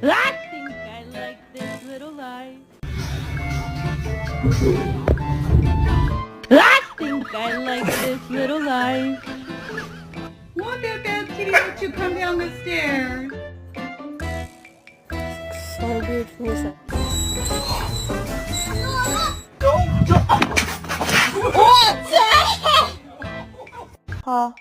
I think I like this little life. I think I like this little life. Look at that kitty let you come down the stairs. So weird for yourself. Huh?